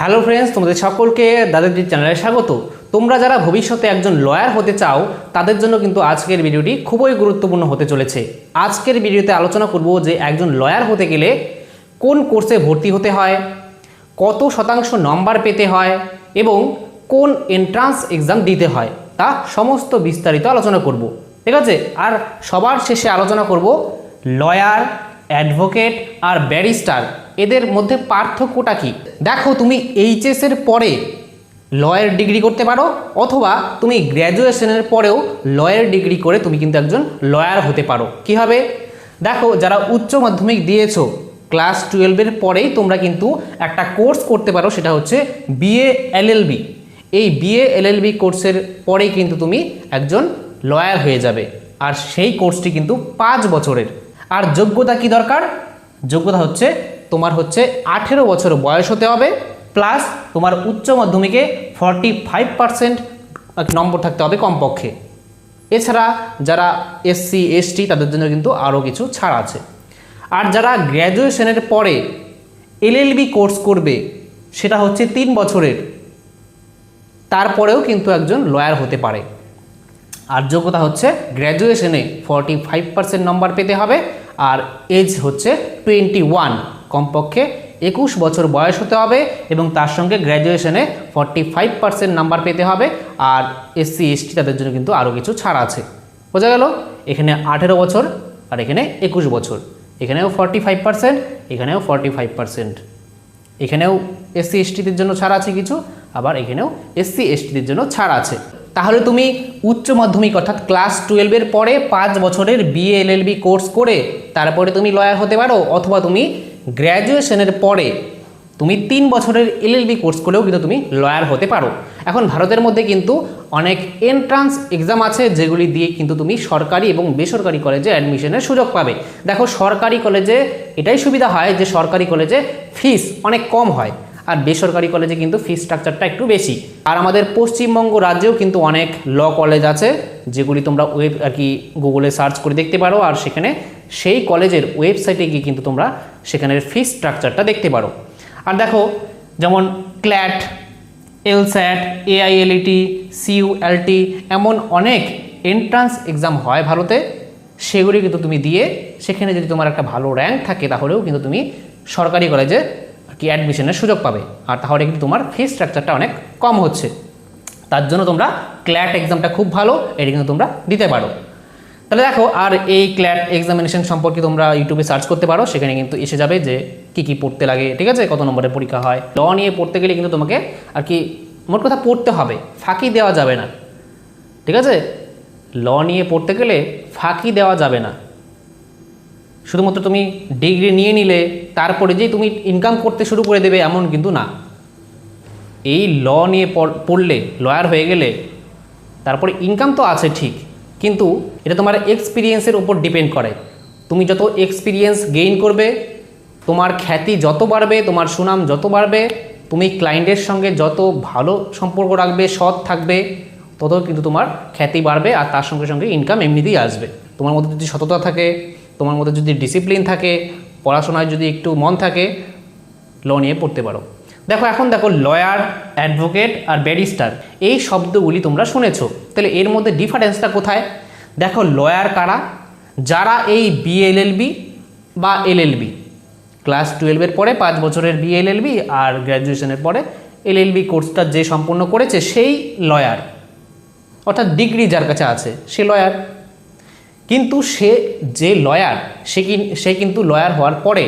Hello friends, তোমাদের সকলকে দাদাজি চ্যানেলে স্বাগত। তোমরা যারা ভবিষ্যতে একজন লয়ার হতে চাও তাদের জন্য কিন্তু আজকের ভিডিওটি খুবই গুরুত্বপূর্ণ হতে চলেছে। আজকের ভিডিওতে আলোচনা করব যে একজন লয়ার হতে গেলে কোন কোর্সে ভর্তি হতে হয়, কত শতাংশ নম্বর পেতে হয় এবং কোন এন্ট্রান্স এক্সাম দিতে হয়, তা সমস্ত বিস্তারিত আলোচনা করব। ঠিক আছে? আর সবার শেষে আলোচনা করব লয়ার, অ্যাডভোকেট আর ব্যারিস্টার এদের মধ্যে পার্থক্যটা কি। দেখো, তুমি এইচএস এর পরে লয়ের ডিগ্রি করতে পারো অথবা তুমি গ্র্যাজুয়েশনের পরেও লয়ের ডিগ্রি করে তুমি কিন্তু একজন লয়ার হতে পারো। কীভাবে? দেখো, যারা উচ্চ মাধ্যমিক দিয়েছো ক্লাস 12-এর পরেই তোমরা কিন্তু একটা কোর্স করতে পারো, সেটা হচ্ছে বিএ এলএলবি। এই বিএ এলএলবি কোর্সের পরেই কিন্তু তুমি একজন লয়ার হয়ে যাবে, আর সেই কোর্সটি কিন্তু 5 বছরের। আর যোগ্যতা কি দরকার? যোগ্যতা হচ্ছে তোমার 18 বছর বয়স হতে হবে, প্লাস তোমার উচ্চ মাধ্যমিকে 45% নম্বর থাকতে হবে কমপক্ষে। এছাড়া যারা এসসি এসটি তাদের জন্য কিন্তু আরও কিছু ছাড় আছে। আর যারা গ্র্যাজুয়েশনের পরে এলএলবি কোর্স করবে সেটা হচ্ছে 3 বছরের, তারপরেও কিন্তু একজন লয়ার হতে পারে। আর যোগ্যতা হচ্ছে গ্র্যাজুয়েশনে 45% নম্বর পেতে হবে, আর এজ হচ্ছে 21, কমপক্ষে 21 বছর বয়স হতে হবে এবং তার সঙ্গে গ্র্যাজুয়েশনে 45% নাম্বার পেতে হবে। আর এসসি এসটি তাদের জন্য কিন্তু আরও কিছু ছাড় আছে। বোঝা গেল? এখানে 18 বছর আর এখানে 21 বছর, এখানেও 45%, এখানেও 45%, এখানেও এসসি এসটিদের জন্য ছাড় আছে কিছু, আবার এখানেও এসসি এসটিদের জন্য ছাড় আছে। তাহলে তুমি উচ্চ মাধ্যমিক অর্থাৎ ক্লাস 12-এর পরে 5 বছরের বিএ এলএলবি কোর্স করে তারপরে তুমি লয়ার হতে পারো, অথবা তুমি গ্র্যাজুয়েশনের পরে তুমি 3 বছরের এলএলবি কোর্স করেও কিন্তু তুমি লয়ার হতে পারো। এখন ভারতের মধ্যে কিন্তু অনেক এন্ট্রান্স এক্সাম আছে যেগুলি দিয়ে কিন্তু তুমি সরকারি এবং বেসরকারি কলেজে অ্যাডমিশনের সুযোগ পাবে। দেখো, সরকারি কলেজে এটাই সুবিধা হয় যে সরকারি কলেজে ফিস অনেক কম হয়, আর বেসরকারি কলেজে কিন্তু ফিস স্ট্রাকচারটা একটু বেশি। আর আমাদের পশ্চিমবঙ্গ রাজ্যেও কিন্তু অনেক ল কলেজ আছে যেগুলি তোমরা গুগলে সার্চ করে দেখতে পারো, আর সেখানে সেই কলেজের ওয়েবসাইটে গিয়ে কিন্তু তোমরা সেখানের ফিস স্ট্রাকচারটা দেখতে পারো। আর দেখো, যেমন ক্ল্যাট, এলস্যাট, এআইএলইটি, সিইউএলটি এমন অনেক এন্ট্রান্স এক্সাম হয় ভারতে, সেগুলি কিন্তু তুমি দিয়ে সেখানে যদি তোমার একটা ভালো র্যাঙ্ক থাকে তাহলেও কিন্তু তুমি সরকারি কলেজে অ্যাডমিশনের সুযোগ পাবে। আর তাহলে কিন্তু তোমার ফিস স্ট্রাকচারটা অনেক কম হচ্ছে। তার জন্য তোমরা ক্ল্যাট এক্সামটা খুব ভালো, এটা কিন্তু তোমরা দিতে পারো। তাহলে দেখো, আর এই ক্ল্যাট এক্সামিনেশন সম্পর্কে তোমরা ইউটিউবে সার্চ করতে পারো, সেখানে কিন্তু এসে যাবে যে কী পড়তে লাগে, ঠিক আছে, কত নম্বরের পরীক্ষা হয়। ল নিয়ে পড়তে গেলে কিন্তু তোমাকে মোট কথা পড়তে হবে, ফাঁকি দেওয়া যাবে না। ঠিক আছে? ল নিয়ে পড়তে গেলে ফাঁকি দেওয়া যাবে না। শুধুমাত্র তুমি ডিগ্রি নিয়ে নিলে তারপরে যে তুমি ইনকাম করতে শুরু করে দেবে এমন কিন্তু না। এই ল নিয়ে পড়লে, লয়ার হয়ে গেলে তারপরে ইনকাম তো আছে ঠিক, কিন্তু এটা তোমার এক্সপিরিয়েন্সের উপর ডিপেন্ড করে। তুমি যত এক্সপিরিয়েন্স গেইন করবে, তোমার খ্যাতি যত বাড়বে, তোমার সুনাম যত বাড়বে, তুমি ক্লায়েন্টের সঙ্গে যত ভালো সম্পর্ক রাখবে, সৎ থাকবে, তত কিন্তু তোমার খ্যাতি বাড়বে, আর তার সঙ্গে সঙ্গে ইনকাম এমনিতেই আসবে। তোমার মধ্যে যদি সততা থাকে, তোমার মধ্যে যদি ডিসিপ্লিন থাকে, পড়াশোনায় যদি একটু মন থাকে, ল নিয়ে পড়তে পারো। এখন দেখো, লয়ার, অ্যাডভোকেট আর ব্যারিস্টার এই শব্দগুলি তোমরা শুনেছো, তাহলে এর মধ্যে ডিফারেন্সটা কোথায়? দেখো, লয়ার কারা? যারা এই বিএলএলবি বা এলএলবি ক্লাস 12-এর পরে 5 বছরের বিএলএলবি আর গ্র্যাজুয়েশনের পরে এলএলবি কোর্সটা যে সম্পূর্ণ করেছে সেই লয়ার, অর্থাৎ ডিগ্রি যার কাছে আছে সে লয়ার। কিন্তু সে যে লয়ার, সে কিন্তু লয়ার হওয়ার পরে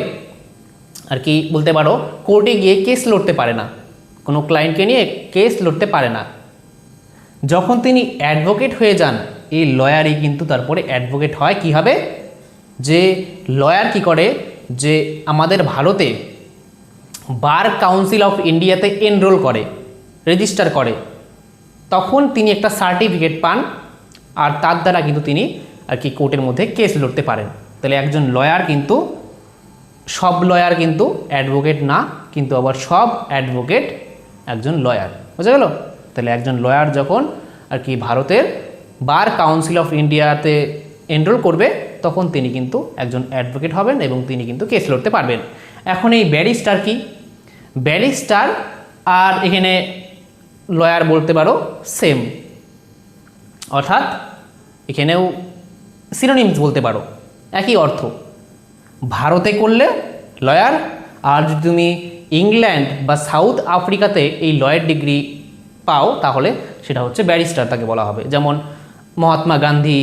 বলতে পারো কোর্টে গিয়ে কেস লড়তে পারে না, কোনো ক্লায়েন্টকে নিয়ে কেস লড়তে পারে না। যখন তিনি অ্যাডভোকেট হয়ে যান, এই লয়ারই কিন্তু তারপরে অ্যাডভোকেট হয়। কী হবে? যে লয়ার কি করে, যে আমাদের ভারতে বার কাউন্সিল অফ ইন্ডিয়াতে এনরোল করে, রেজিস্টার করে, তখন তিনি একটা সার্টিফিকেট পান, আর তার দ্বারা কিন্তু তিনি কোর্টের মধ্যে কেস লড়তে পারেন। তাহলে একজন লয়ার কিন্তু, সব লয়ার কিন্তু অ্যাডভোকেট না, কিন্তু আবার সব অ্যাডভোকেট একজন লয়ার। বুঝা গেল? তাহলে একজন লয়ার যখন ভারতের বার কাউন্সিল অফ ইন্ডিয়াতে এনরোল করবে, তখন তিনি কিন্তু একজন অ্যাডভোকেট হবেন এবং তিনি কিন্তু কেস লড়তে পারবেন। এখন এই ব্যারিস্টার কি? ব্যারিস্টার আর এখানে লয়ার বলতে পারো সেম, অর্থাৎ এখানেও সিনোনিমস বলতে পারো, একই অর্থ। ভারতে করলে লয়ার, আর যদি তুমি ইংল্যান্ড বা সাউথ আফ্রিকাতে এই লয়ের ডিগ্রি পাও তাহলে সেটা হচ্ছে ব্যারিস্টার তাকে বলা হবে। যেমন মহাত্মা গান্ধী,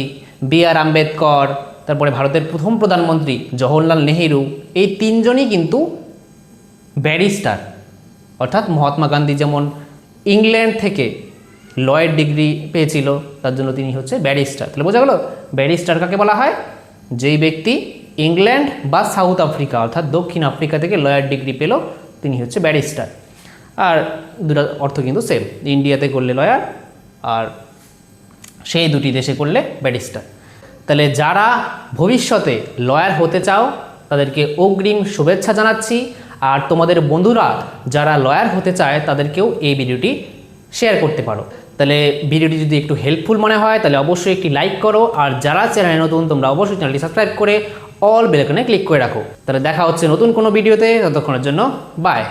বি.আর. আম্বেদকর, তারপরে ভারতের প্রথম প্রধানমন্ত্রী জওহরলাল নেহেরু, এই তিনজনই কিন্তু ব্যারিস্টার। অর্থাৎ মহাত্মা গান্ধী যেমন ইংল্যান্ড থেকে লয়ের ডিগ্রি পেয়েছিল, তার জন্য তিনি হচ্ছে ব্যারিস্টার। তাহলে বোঝা গেল ব্যারিস্টার কাকে বলা হয়? যেই ব্যক্তি ইংল্যান্ড বা সাউথ আফ্রিকা অর্থাৎ দক্ষিণ আফ্রিকা থেকে লয়ার ডিগ্রি পেল তিনি হচ্ছে ব্যারিস্টার। আর দুটো অর্থ কিন্তু সেম, ইন্ডিয়াতে করলে লয়ার আর সেই দুটি দেশে করলে ব্যারিস্টার। তাহলে যারা ভবিষ্যতে লয়ার হতে চাও তাদেরকে অগ্রিম শুভেচ্ছা জানাচ্ছি। আর তোমাদের বন্ধুরা যারা লয়ার হতে চায় তাদেরকেও এই ভিডিওটি শেয়ার করতে পারো। তাহলে ভিডিওটি যদি একটু হেল্পফুল মনে হয় তাহলে অবশ্যই একটি লাইক করো, আর যারা চ্যানেলে নতুন তোমরা অবশ্যই চ্যানেলটি সাবস্ক্রাইব করে অল বেল আইকনে ক্লিক করে রাখো। তাহলে দেখা হচ্ছে নতুন কোনো ভিডিওতে, ততক্ষণের জন্য বাই।